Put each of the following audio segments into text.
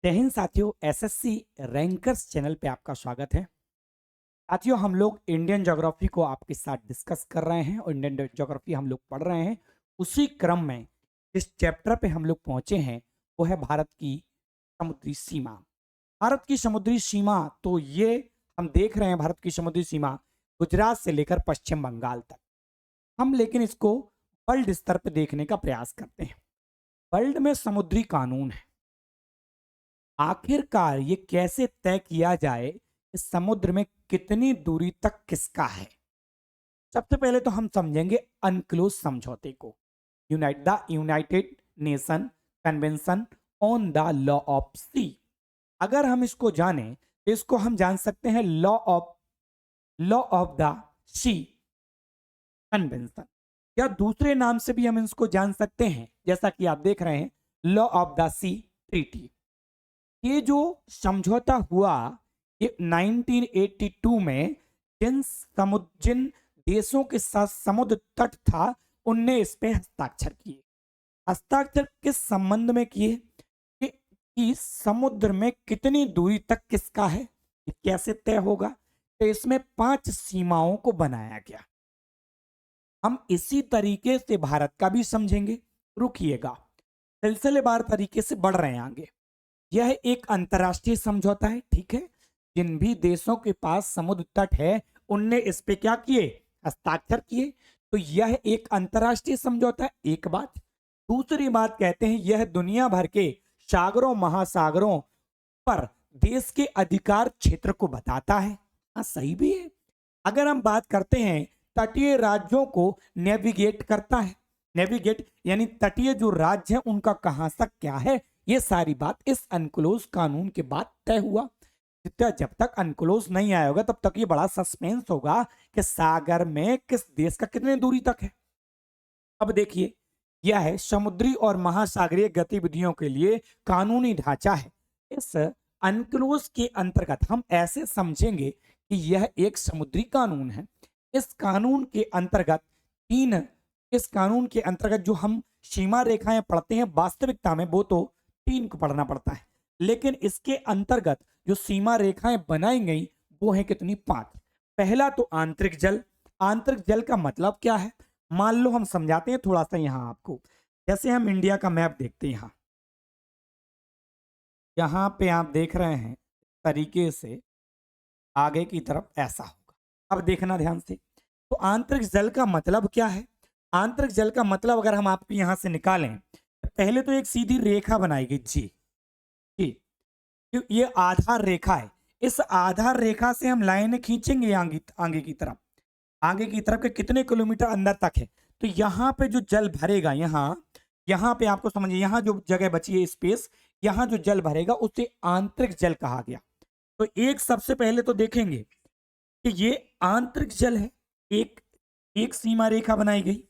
जय हिंद साथियों, SSC rankers channel पे आपका स्वागत है। साथियों, हम लोग इंडियन ज्योग्राफी को आपके साथ डिस्कस कर रहे हैं और इंडियन ज्योग्राफी हम लोग पढ़ रहे हैं। उसी क्रम में जिस चैप्टर पे हम लोग पहुंचे हैं वो है भारत की समुद्री सीमा। भारत की समुद्री सीमा, तो ये हम देख रहे हैं भारत की समुद्री सीमा गुजरात से लेकर पश्चिम बंगाल तक। हम लेकिन इसको वर्ल्ड स्तर पे देखने का प्रयास करते हैं। वर्ल्ड में समुद्री कानून है। आखिरकार ये कैसे तय किया जाए कि समुद्र में कितनी दूरी तक किसका है। सबसे पहले तो हम समझेंगे अनक्लोज समझौते को, united nation convention on the law of the. अगर हम इसको जाने तो इसको हम जान सकते हैं law of the sea convention, या दूसरे नाम से भी हम इसको जान सकते हैं, जैसा कि आप देख रहे हैं, law of the sea treaty. ये जो समझौता हुआ ये 1982 में जिन देशों के साथ समुद्र तट था उनने इस पे हस्ताक्षर किए। हस्ताक्षर किस संबंध में किए कि समुद्र में कितनी दूरी तक किसका है, ये कैसे तय होगा। तो इसमें 5 सीमाओं को बनाया गया। हम इसी तरीके से भारत का भी समझेंगे। रुकिएगा, सिलसिलेवार तरीके से बढ़ रहे हैं आगे। यह एक अंतर्राष्ट्रीय समझौता है, ठीक है। जिन भी देशों के पास समुद्र तट है उनने इस पे क्या किए, हस्ताक्षर किए। तो यह एक अंतर्राष्ट्रीय समझौता है, एक बात। दूसरी बात, कहते हैं यह दुनिया भर के सागरों महासागरों पर देश के अधिकार क्षेत्र को बताता है। हाँ, सही भी है। अगर हम बात करते हैं, तटीय राज्यों को नेविगेट करता है। नेविगेट यानी तटीय जो राज्य है उनका कहां तक क्या है, ये सारी बात इस अनक्लोज कानून के बाद तय हुआ। जब तक अनक्लोज नहीं आया होगा तब तक ये बड़ा सस्पेंस होगा कि सागर में किस देश का कितने दूरी तक है। अब देखिए, यह है समुद्री और महासागरीय गतिविधियों के लिए कानूनी ढांचा है। इस अनक्लोज के अंतर्गत हम ऐसे समझेंगे कि यह एक समुद्री कानून है। इस कानून के अंतर्गत इस कानून के अंतर्गत जो हम सीमा रेखाएं पढ़ते हैं, वास्तविकता में वो तो 3 को पढ़ना पड़ता है, लेकिन इसके अंतर्गत जो सीमा रेखाएं बनाई गई वो है कितनी, 5। पहला तो आंतरिक जल। आंतरिक जल का मतलब क्या है, मान लो हम समझाते हैं थोड़ा सा यहां आपको। जैसे हम इंडिया का मैप देखते हैं, यहां पे आप देख रहे हैं तरीके से आगे की तरफ ऐसा होगा। अब देखना ध्यान से, तो आंतरिक जल का मतलब क्या है। आंतरिक जल का मतलब अगर हम आपको यहां से निकालें, पहले तो एक सीधी रेखा बनाएगी जी जी, ये आधार रेखा है। इस आधार रेखा से हम लाइन खींचेंगे आगे की तरफ के कितने किलोमीटर अंदर तक है। तो यहाँ पे जो जल भरेगा, यहाँ पे आपको समझिए, यहाँ जो जगह बची है स्पेस, यहाँ जो जल भरेगा उसे आंतरिक जल कहा गया। तो एक सबसे पहले तो देखेंगे कि ये आंतरिक जल है। एक एक सीमा रेखा बनाई गई।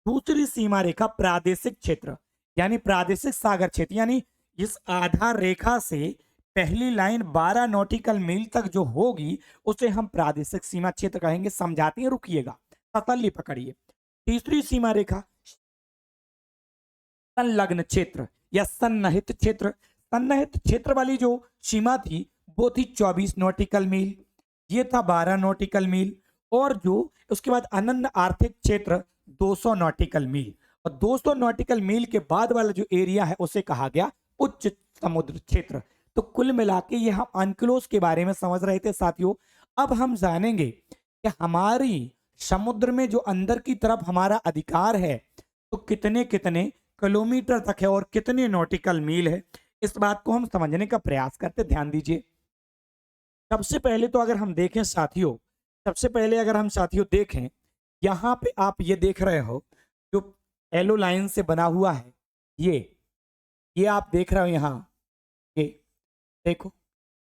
दूसरी सीमा रेखा प्रादेशिक क्षेत्र यानी प्रादेशिक सागर क्षेत्र, यानी इस आधार रेखा से पहली लाइन 12 नॉटिकल मील तक जो होगी उसे हम प्रादेशिक सीमा क्षेत्र कहेंगे। समझाते हैं, रुकिएगा, तसल्ली पकड़िए। तीसरी सीमा रेखा संलग्न क्षेत्र या सन्निहित क्षेत्र। सन्निहित क्षेत्र वाली जो सीमा थी वो थी 24 नॉटिकल मील, ये था 12 नॉटिकल मील, और जो उसके बाद अनन्य आर्थिक क्षेत्र 200 नॉटिकल मील, और 200 नॉटिकल मील के बाद वाला जो एरिया है उसे कहा गया उच्च समुद्र क्षेत्र। तो कुल मिला के ये हम अनक्लोज के बारे में समझ रहे थे साथियों। अब हम जानेंगे कि हमारी समुद्र में जो अंदर की तरफ हमारा अधिकार है तो कितने कितने किलोमीटर तक है और कितने नॉटिकल मील है, इस बात को हम समझने का प्रयास करते। ध्यान दीजिए, सबसे पहले तो अगर हम देखें साथियों, सबसे पहले अगर हम साथियों देखें, यहाँ पे आप ये देख रहे हो जो येलो लाइन से बना हुआ है, ये आप देख रहे हो यहाँ, ये देखो,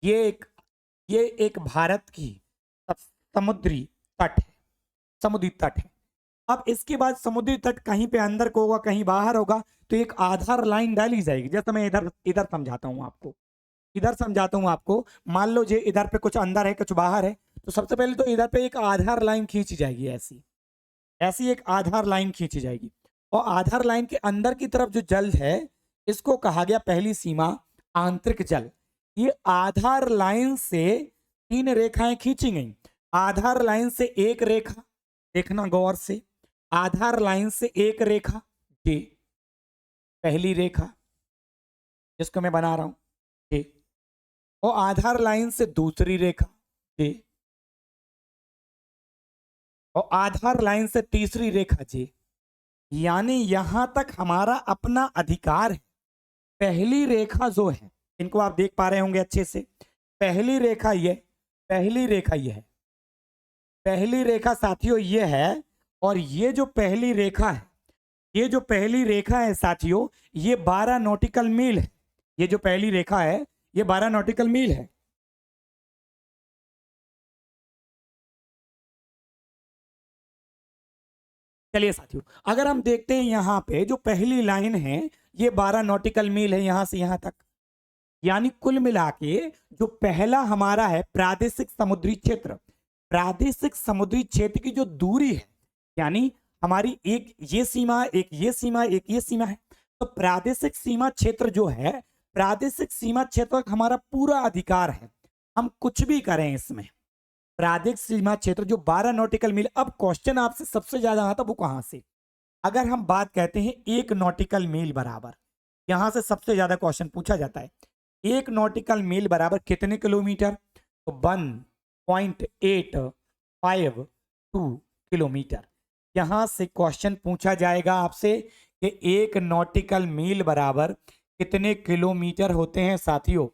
ये एक ये एक भारत की समुद्री तट है, समुद्री तट है। अब इसके बाद समुद्री तट कहीं पे अंदर को होगा, कहीं बाहर होगा, तो एक आधार लाइन डाली जाएगी। जैसे मैं इधर इधर समझाता हूँ आपको, इधर समझाता हूँ आपको। मान लो जे इधर पे कुछ अंदर है कुछ बाहर है, तो सबसे पहले तो इधर पे एक आधार लाइन खींची जाएगी, ऐसी ऐसी एक आधार लाइन खींची जाएगी। और आधार लाइन के अंदर की तरफ जो जल है इसको कहा गया पहली सीमा आंतरिक जल। ये आधार लाइन से 3 रेखाएं खींची गई। आधार लाइन से एक रेखा, देखना गौर से, आधार लाइन से एक रेखा, ये पहली रेखा जिसको मैं बना रहा हूं, ये, और आधार लाइन से दूसरी रेखा, ये, और आधार लाइन से तीसरी रेखा, जी। यानी यहां तक हमारा अपना अधिकार है। पहली रेखा जो है, इनको आप देख पा रहे होंगे अच्छे से, पहली रेखा ये, पहली रेखा ये है, पहली रेखा साथियों ये है, और ये जो पहली रेखा है, ये जो पहली रेखा है साथियों, ये 12 नॉटिकल मील है। ये जो पहली रेखा है ये 12 नॉटिकल मील है। चलिए साथियों, अगर हम देखते हैं यहां पे जो पहली लाइन है ये 12 नॉटिकल मील है यहां से यहां तक। यानी कुल मिला के जो पहला हमारा है प्रादेशिक समुद्री क्षेत्र, प्रादेशिक समुद्री क्षेत्र की जो दूरी है, यानी हमारी एक ये सीमा, एक ये सीमा, एक ये सीमा है, तो प्रादेशिक सीमा क्षेत्र जो है, प्रादेशिक सीमा क्षेत्र तक हमारा पूरा अधिकार है, हम कुछ भी करें इसमें। प्रादेशिक सीमा क्षेत्र जो 12 नॉटिकल मील। अब क्वेश्चन आपसे सबसे ज्यादा आता वो कहां से, अगर हम बात कहते हैं 1 नॉटिकल मील बराबर, यहां से सबसे ज्यादा क्वेश्चन पूछा जाता है। 1 नॉटिकल मील बराबर कितने किलोमीटर, तो 1.852 किलोमीटर। यहां से क्वेश्चन पूछा जाएगा आपसे कि 1 नॉटिकल मील बराबर कितने किलोमीटर होते हैं साथियों।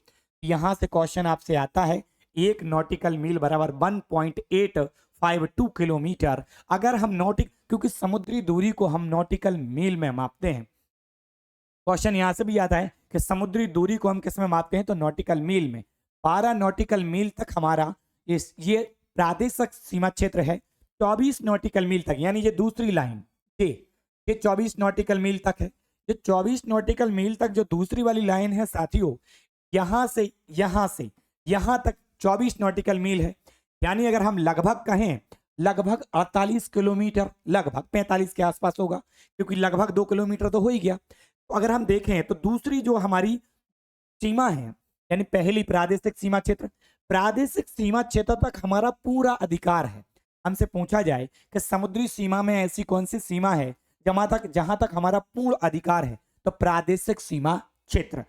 यहां से क्वेश्चन आपसे आता है 1 नॉटिकल मील बराबर 1.852 किलोमीटर। अगर हम क्योंकि समुद्री दूरी को हम नॉटिकल मील में मापते हैं, क्वेश्चन यहां से भी आता है कि समुद्री दूरी को हम किस में मापते हैं, तो नॉटिकल मील में। 12 नॉटिकल मील तक हमारा ये प्रादेशिक सीमा क्षेत्र है। 24 नॉटिकल मील तक, यानी ये दूसरी लाइन, ये 24 नॉटिकल मील तक है। ये 24 नॉटिकल मील तक जो दूसरी वाली लाइन है साथियों, यहां से यहां तक 24 नॉटिकल मील है। यानी अगर हम लगभग कहें, लगभग 48 किलोमीटर, लगभग 45 के आसपास होगा, क्योंकि लगभग 2 किलोमीटर तो हो ही गया। तो अगर हम देखें तो दूसरी जो हमारी सीमा है, यानी पहली प्रादेशिक सीमा क्षेत्र, प्रादेशिक सीमा क्षेत्र तक हमारा पूरा अधिकार है। हमसे पूछा जाए कि समुद्री सीमा में ऐसी कौन सी सीमा है जहां तक हमारा पूर्ण अधिकार है, तो प्रादेशिक सीमा क्षेत्र।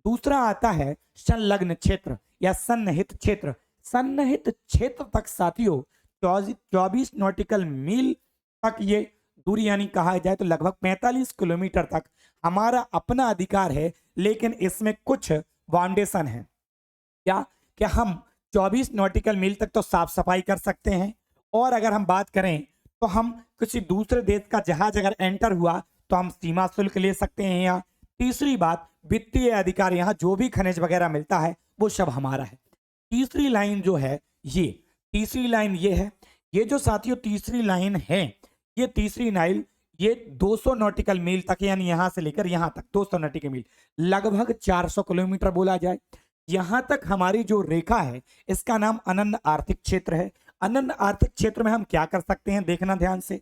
दूसरा आता है संलग्न क्षेत्र या सन्निहित क्षेत्र। सन्निहित क्षेत्र तक साथियों 24 नॉटिकल मील तक ये दूरी, यानी कहा जाए तो लगभग 45 किलोमीटर तक हमारा अपना अधिकार है। लेकिन इसमें कुछ बाउंडेशन है, क्या हम 24 नॉटिकल मील तक तो साफ सफाई कर सकते हैं, और अगर हम बात करें तो हम किसी दूसरे देश का जहाज अगर एंटर हुआ तो हम सीमा शुल्क ले सकते हैं यहाँ। तीसरी बात, वित्तीय अधिकार, यहाँ जो भी खनिज वगैरह मिलता है वो सब हमारा है। तीसरी लाइन जो है, ये तीसरी लाइन ये है, ये जो साथियों तीसरी लाइन है, ये तीसरी लाइन ये 200 नॉटिकल मील तक, यानी यहां से लेकर यहां तक 200 नॉटिकल मील, लगभग 400 किलोमीटर बोला जाए, यहां तक हमारी जो रेखा है इसका नाम अनन्य आर्थिक क्षेत्र है। अनन्य आर्थिक क्षेत्र में हम क्या कर सकते हैं, देखना ध्यान से।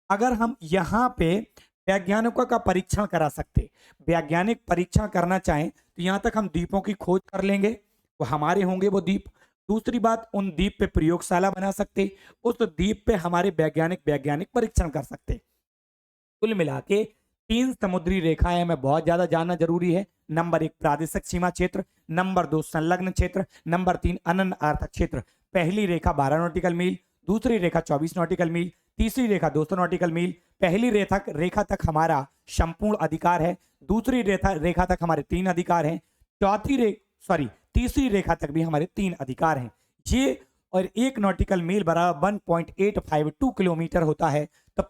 अगर हम यहाँ पे वैज्ञानिकों का परीक्षण करा सकते, वैज्ञानिक परीक्षण करना चाहें तो यहाँ तक हम द्वीपों की खोज कर लेंगे, वो हमारे होंगे वो द्वीप। दूसरी बात, उन द्वीप पे प्रयोगशाला बना सकते, उस द्वीप पे हमारे वैज्ञानिक परीक्षण कर सकते। कुल मिला के 3 समुद्री रेखाएं हमें बहुत ज्यादा जानना जरूरी है। नंबर 1 प्रादेशिक सीमा क्षेत्र, नंबर 2 संलग्न क्षेत्र, नंबर 3 अनन्य आर्थिक क्षेत्र। पहली रेखा 12 नॉटिकल मील, दूसरी रेखा 24 नॉटिकल मील, तीसरी रेखा 200 नॉटिकल मील। पहली रेखा तक हमारा संपूर्ण अधिकार है, दूसरी रेखा तक हमारे 3 अधिकार हैं, तीसरी रेखा तक भी हमारे 3 अधिकार हैं। ये और 1 नॉटिकल मील बराबर 1.852 किलोमीटर होता है। तो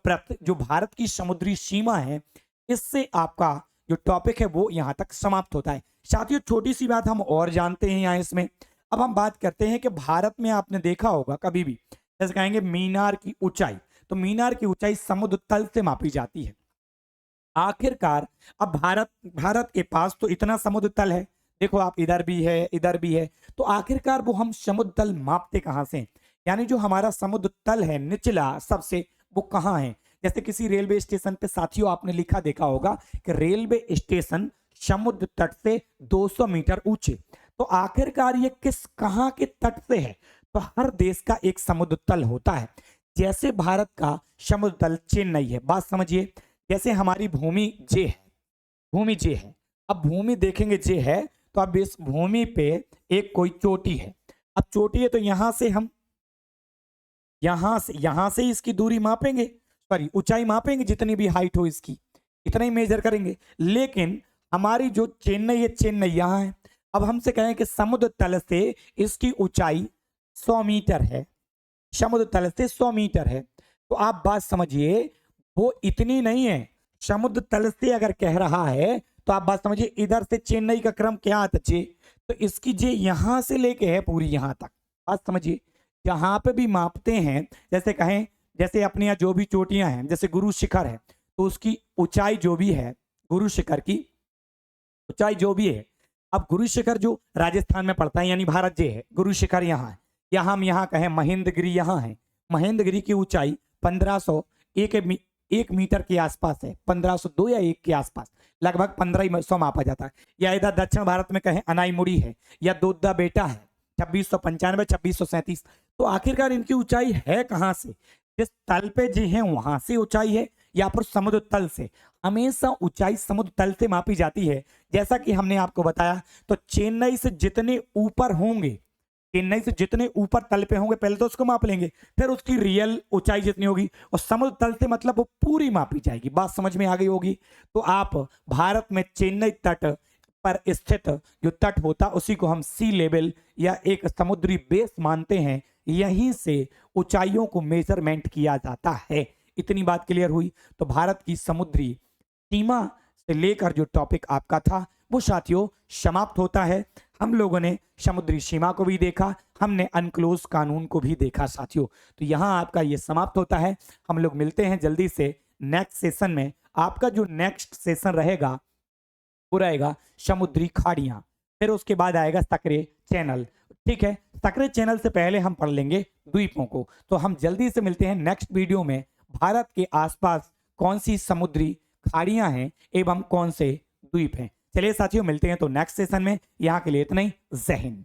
जो भारत की समुद्री सीमा है, इससे आपका जो टॉपिक है वो यहां तक समाप्त होता है। साथियों छोटी सी बात हम और जानते हैं यहाँ इसमें। अब हम बात करते हैं कि भारत में आपने देखा होगा कभी भी, जैसे कहेंगे मीनार की ऊंचाई, तो मीनार की ऊंचाई समुद्र तल से मापी जाती है। आखिरकार अब भारत के पास तो इतना समुद्र तल है, देखो आप इधर भी है, तो आखिरकार वो हम समुद्र तल मापते कहां से, यानी जो हमारा समुद्र तल है निचला सबसे, वो कहां है। जैसे किसी रेलवे स्टेशन पे साथियों आपने लिखा देखा होगा कि रेलवे स्टेशन समुद्र तट से 200 मीटर ऊंचे। तो आखिरकार ये कहाँ के तट से है? तो हर देश का एक समुद्र तल होता है। जैसे भारत का समुद्र तल चेन्नई है, बात समझिए। जैसे हमारी भूमि जे है, भूमि जे है। अब भूमि देखेंगे जे है, तो अब इस भूमि पे एक कोई चोटी है। अब चोटी है तो यहां से हम यहां से इसकी दूरी मापेंगे, सॉरी ऊंचाई मापेंगे, जितनी भी हाइट हो इसकी इतना ही मेजर करेंगे। लेकिन हमारी जो चेन्नई है, चेन्नई यहां है। अब हमसे कहें कि समुद्र तल से इसकी ऊंचाई 100 मीटर है, समुद्र तल से 100 मीटर है। तो आप बात समझिए, वो इतनी नहीं है। समुद्र तल से अगर कह रहा है तो आप बात समझिए, इधर से चेन्नई का क्रम क्या आता जे, तो इसकी जे यहां से लेके है पूरी यहां तक। बात समझिए, जहां पे भी मापते हैं, जैसे कहें, जैसे अपने यहाँ जो भी चोटियां हैं, जैसे गुरु शिखर है, तो उसकी ऊंचाई जो भी है, गुरु शिखर की ऊंचाई जो भी है। अब गुरु शिखर जो राजस्थान में पड़ता है, यानी भारत जे है, गुरु शिखर यहाँ है। या हम यहाँ कहें महेंद्रगिरी यहाँ है, महेंद्रगिरी की ऊंचाई 1501 मीटर के आसपास है, 1502 या 1 के आसपास, लगभग 1500 मापा जाता है। या इधर दक्षिण भारत में कहें अनाईमुड़ी है, या दोद्दा बेटा है, 2695, 2637। तो आखिरकार इनकी ऊंचाई है कहां से? जिस तल पे जी है वहां से ऊंचाई है, या फिर समुद्र तल से? हमेशा ऊंचाई समुद्र तल से मापी जाती है। जैसा कि हमने आपको बताया, तो चेन्नई से जितने ऊपर होंगे, चेन्नई से जितने ऊपर तल पे होंगे, पहले तो उसको माप लेंगे, फिर उसकी रियल ऊंचाई जितनी होगी, और समुद्र तल से मतलब वो पूरी मापी जाएगी। बात समझ में आ गई होगी। तो आप भारत में चेन्नई तट पर स्थित जो तट होता, उसी को हम सी लेवल या एक समुद्री बेस मानते हैं। यहीं से ऊंचाइयों को मेजरमेंट किया जाता है। इतनी बात क्लियर हुई। तो भारत की समुद्री सीमा से लेकर जो टॉपिक आपका था, वो साथियों समाप्त होता है। हम लोगों ने समुद्री सीमा को भी देखा, हमने अनक्लोज कानून को भी देखा साथियों। तो यहाँ आपका ये समाप्त होता है। हम लोग मिलते हैं जल्दी से नेक्स्ट सेशन में। आपका जो नेक्स्ट सेशन रहेगा वो रहेगा समुद्री खाड़ियां, फिर उसके बाद आएगा सक्रिय चैनल। ठीक है, सक्रिय चैनल से पहले हम पढ़ लेंगे द्वीपों को। तो हम जल्दी से मिलते हैं नेक्स्ट वीडियो में। भारत के आसपास कौन सी समुद्री खाड़ियां हैं एवं कौन से द्वीप हैं। चलिए साथियों, मिलते हैं तो नेक्स्ट सेशन में। यहाँ के लिए इतना ही। जय हिंद।